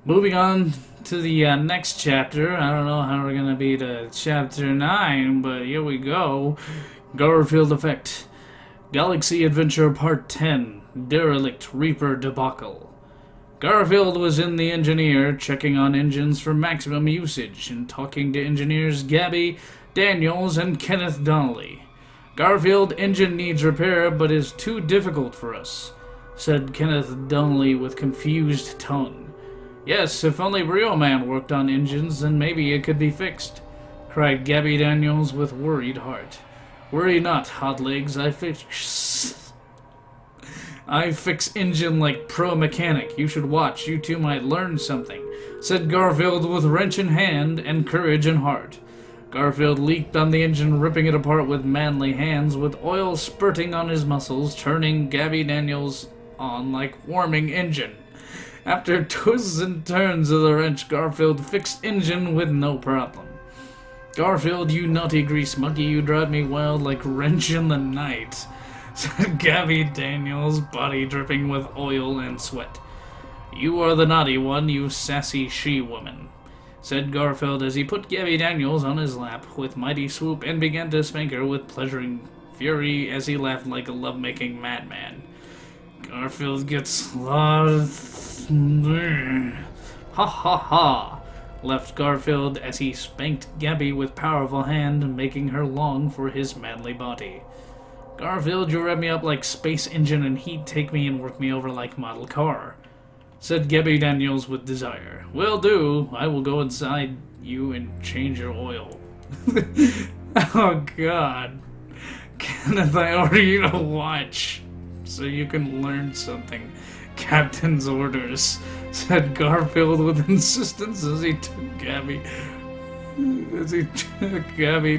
Moving on to the next chapter. I don't know how we're going to be to chapter 9, but here we go. Garfield Effect. Galaxy Adventure Part 10. Derelict Reaper Debacle. Garfield was in the engineer, checking on engines for maximum usage and talking to engineers Gabby, Daniels, and Kenneth Donnelly. Garfield engine needs repair, but is too difficult for us, said Kenneth Donnelly with confused tongue. Yes, if only Real Man worked on engines, then maybe it could be fixed, cried Gabby Daniels with worried heart. Worry not, hot legs, I fix engine like pro mechanic. You should watch, you two might learn something, said Garfield with wrench in hand and courage in heart. Garfield leaped on the engine, ripping it apart with manly hands, with oil spurting on his muscles, turning Gabby Daniels on like warming engine. After twists and turns of the wrench, Garfield fixed engine with no problem. Garfield, you naughty grease monkey, you drive me wild like wrench in the night, said Gabby Daniels, body dripping with oil and sweat. You are the naughty one, you sassy she-woman, said Garfield as he put Gabby Daniels on his lap with mighty swoop and began to spank her with pleasuring fury as he laughed like a lovemaking madman. Garfield gets lost. Ha ha ha, left Garfield as he spanked Gabby with powerful hand, making her long for his manly body. Garfield, you rev me up like space engine and heat, take me and work me over like model car, said Gabby Daniels with desire. Will do. I will go inside you and change your oil. Oh God. Kenneth, I order you to watch so you can learn something. Captain's orders, said Garfield with insistence as he took Gabby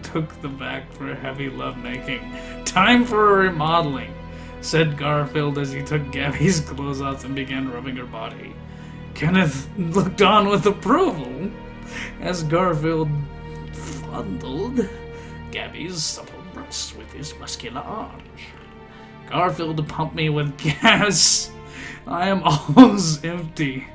took the back for heavy lovemaking. Time for a remodeling, said Garfield as he took Gabby's clothes off and began rubbing her body. Kenneth looked on with approval as Garfield fondled Gabby's supple breasts with his muscular arms. Garfield pumped me with gas. I am almost empty,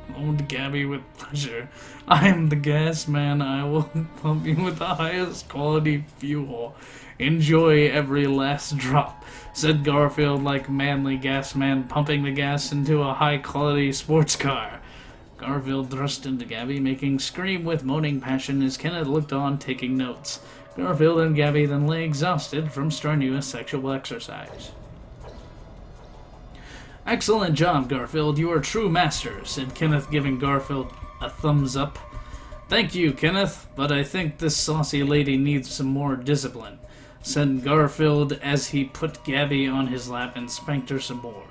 moaned Gabby with pleasure. I am the gas man. I will pump you with the highest quality fuel. Enjoy every last drop, said Garfield like manly gas man pumping the gas into a high-quality sports car. Garfield thrust into Gabby, making scream with moaning passion as Kenneth looked on, taking notes. Garfield and Gabby then lay exhausted from strenuous sexual exercise. Excellent job, Garfield. You are a true master, said Kenneth, giving Garfield a thumbs up. Thank you, Kenneth, but I think this saucy lady needs some more discipline, said Garfield as he put Gabby on his lap and spanked her some more.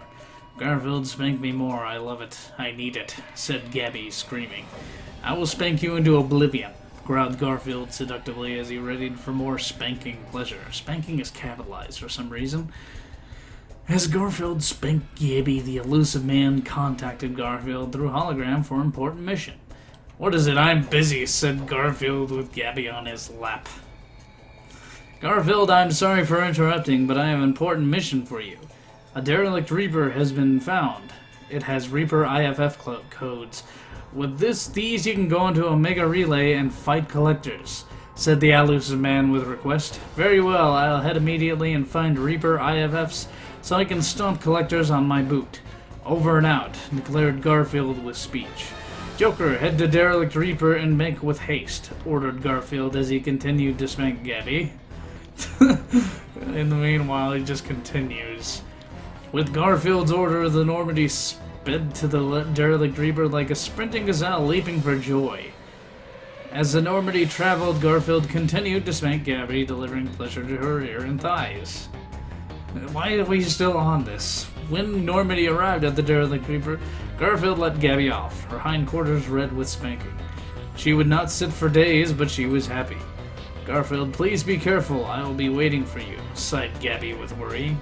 Garfield, spank me more. I love it. I need it, said Gabby, screaming. I will spank you into oblivion, growled Garfield seductively as he readied for more spanking pleasure. Spanking is capitalized for some reason. As Garfield spanked Gabby, the elusive man contacted Garfield through hologram for important mission. What is it? I'm busy, said Garfield with Gabby on his lap. Garfield, I'm sorry for interrupting, but I have an important mission for you. A derelict Reaper has been found. It has Reaper IFF codes. With these you can go into a mega relay and fight collectors, said the elusive man with request. Very well, I'll head immediately and find Reaper IFFs so I can stomp collectors on my boot. Over and out, declared Garfield with speech. Joker, head to Derelict Reaper and make with haste, ordered Garfield as he continued to spank Gabby. In the meanwhile, he just continues. With Garfield's order, the Normandy sped to the Derelict Reaper like a sprinting gazelle leaping for joy. As the Normandy traveled, Garfield continued to spank Gabby, delivering pleasure to her ear and thighs. Why are we still on this? When Normandy arrived at the Derelict Reaper, Garfield let Gabby off, her hindquarters red with spanking. She would not sit for days, but she was happy. Garfield, please be careful. I will be waiting for you, sighed Gabby with worry.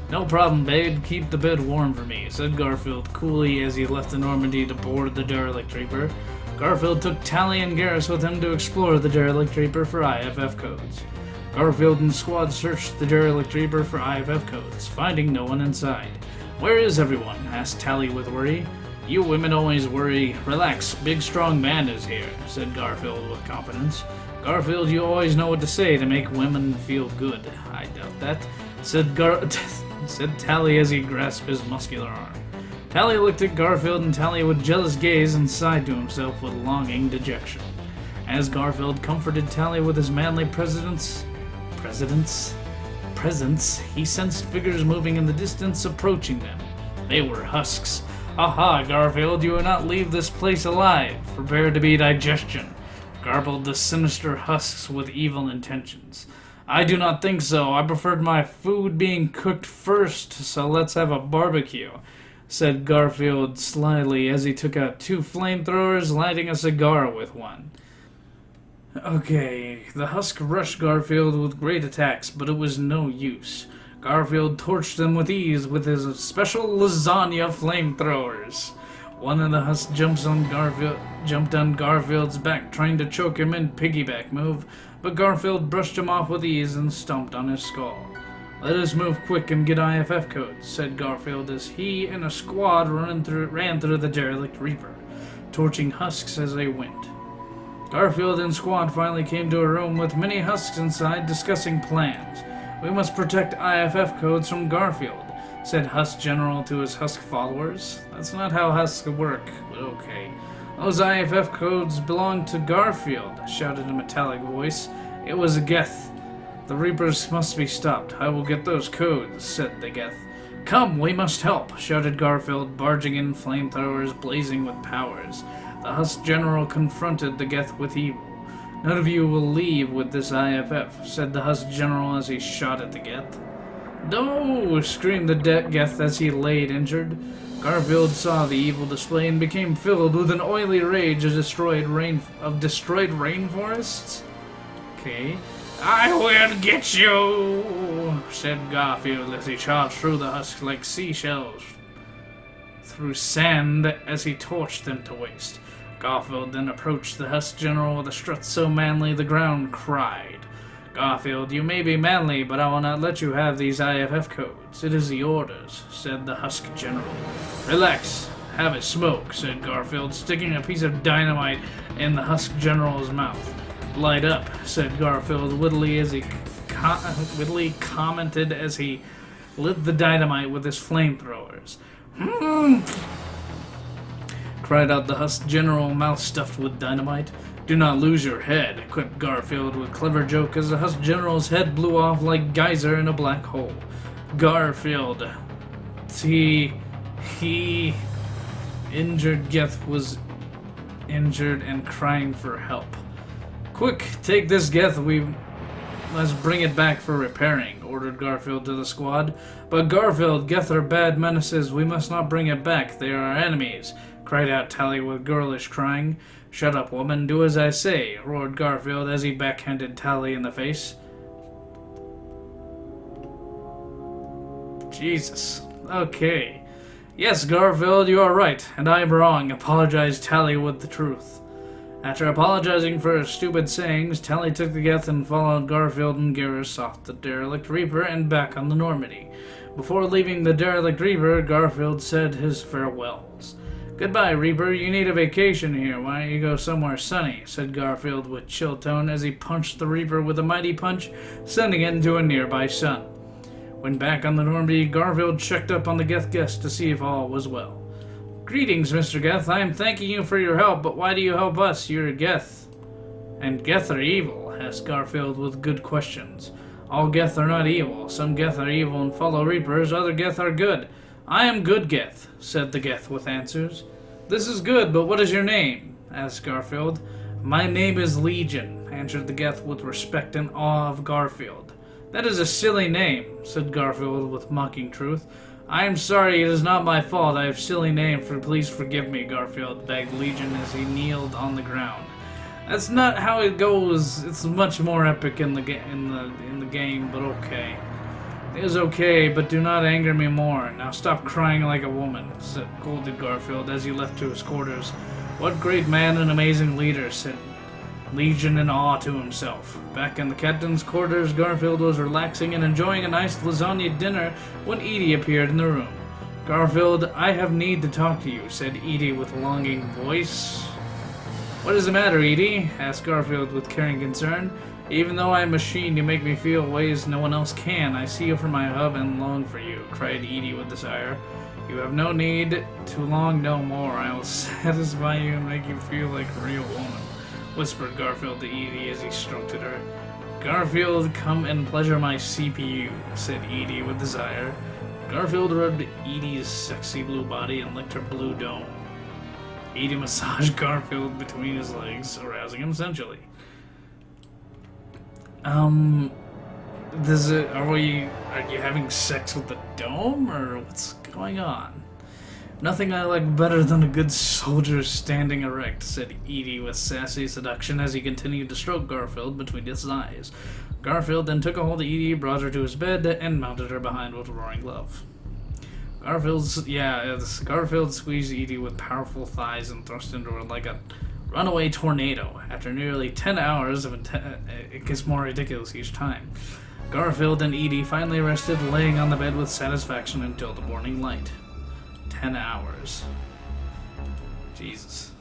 No problem, babe. Keep the bed warm for me, said Garfield coolly as he left the Normandy to board the Derelict Reaper. Garfield took Tally and Garrus with him to explore the Derelict Reaper for IFF codes. Garfield and squad searched the Derelict Reaper for IFF codes, finding no one inside. Where is everyone? Asked Tally with worry. You women always worry. Relax, big strong man is here, said Garfield with confidence. Garfield, you always know what to say to make women feel good. I doubt that, said Tally as he grasped his muscular arm. Tally looked at Garfield and Tally with jealous gaze and sighed to himself with longing dejection. As Garfield comforted Tally with his manly presence, he sensed figures moving in the distance approaching them. They were husks. Aha, Garfield, you will not leave this place alive. Prepare to be digestion, garbled the sinister husks with evil intentions. I do not think so. I preferred my food being cooked first, so let's have a barbecue, said Garfield slyly as he took out 2 flamethrowers, lighting a cigar with one. Okay, the husk rushed Garfield with great attacks, but it was no use. Garfield torched them with ease with his special lasagna flamethrowers. One of the husks jumped on Garfield's back, trying to choke him in piggyback move, but Garfield brushed him off with ease and stomped on his skull. Let us move quick and get IFF codes, said Garfield as he and a squad ran through the derelict Reaper, torching husks as they went. Garfield and squad finally came to a room with many husks inside discussing plans. We must protect IFF codes from Garfield, said Husk General to his Husk followers. That's not how husks work, but okay. Those IFF codes belong to Garfield, shouted a metallic voice. It was a Geth. The Reapers must be stopped. I will get those codes, said the Geth. Come, we must help, shouted Garfield, barging in, flamethrowers blazing with powers. The Husk General confronted the Geth with evil. None of you will leave with this IFF, said the Husk General as he shot at the Geth. No! Screamed the Geth as he laid injured. Garfield saw the evil display and became filled with an oily rage of destroyed rainforests. Okay. I will get you, said Garfield as he charged through the husks like seashells through sand as he torched them to waste. Garfield then approached the Husk General with a strut so manly the ground cried. Garfield, you may be manly, but I will not let you have these IFF codes. It is the orders, said the Husk General. Relax, have a smoke, said Garfield, sticking a piece of dynamite in the Husk General's mouth. Light up, said Garfield wittily as he commented as he lit the dynamite with his flamethrowers. Cried out the Husk General, mouth stuffed with dynamite. Do not lose your head, quipped Garfield with clever joke as the Husk General's head blew off like geyser in a black hole. Garfield. Injured Geth was injured and crying for help. Quick, take this Geth, we must bring it back for repairing, ordered Garfield to the squad. But Garfield, Geth are bad menaces, we must not bring it back, they are our enemies, cried out Tally with girlish crying. Shut up, woman, do as I say, roared Garfield as he backhanded Tally in the face. Jesus. Okay. Yes, Garfield, you are right, and I am wrong, apologized Tally with the truth. After apologizing for his stupid sayings, Tally took the Geth and followed Garfield and Garrus off the derelict Reaper and back on the Normandy. Before leaving the derelict Reaper, Garfield said his farewells. Goodbye, Reaper. You need a vacation here. Why don't you go somewhere sunny? Said Garfield with chill tone as he punched the Reaper with a mighty punch, sending it into a nearby sun. When back on the Normandy, Garfield checked up on the Geth guest to see if all was well. Greetings, Mr. Geth. I am thanking you for your help, but why do you help us? You're a Geth. And Geth are evil? Asked Garfield with good questions. All Geth are not evil. Some Geth are evil and follow Reapers, other Geth are good. I am good Geth, said the Geth with answers. This is good, but what is your name? Asked Garfield. My name is Legion, answered the Geth with respect and awe of Garfield. That is a silly name, said Garfield with mocking truth. I am sorry, it is not my fault. I have silly name, please forgive me, Garfield begged Legion as he kneeled on the ground. That's not how it goes. It's much more epic in the game, but okay. It is okay, but do not anger me more. Now stop crying like a woman, scolded Garfield as he left to his quarters. What great man and amazing leader, said Legion in awe to himself. Back in the captain's quarters, Garfield was relaxing and enjoying a nice lasagna dinner when Edie appeared in the room. Garfield, I have need to talk to you, said Edie with a longing voice. What is the matter, Edie? Asked Garfield with caring concern. Even though I am a machine, you make me feel ways no one else can. I see you from my hub and long for you, cried Edie with desire. You have no need to long no more. I will satisfy you and make you feel like a real woman, whispered Garfield to Edie as he stroked at her. Garfield, come and pleasure my CPU, said Edie with desire. Garfield rubbed Edie's sexy blue body and licked her blue dome. Edie massaged Garfield between his legs, arousing him sensually. Are you having sex with the dome, or what's going on? Nothing I like better than a good soldier standing erect, said Edie with sassy seduction as he continued to stroke Garfield between his thighs. Garfield then took a hold of Edie, brought her to his bed, and mounted her behind with a roaring love. Garfield squeezed Edie with powerful thighs and thrust into her like a runaway tornado. After nearly 10 hours of it gets more ridiculous each time. Garfield and Edie finally rested, laying on the bed with satisfaction until the morning light. 10 hours. Jesus.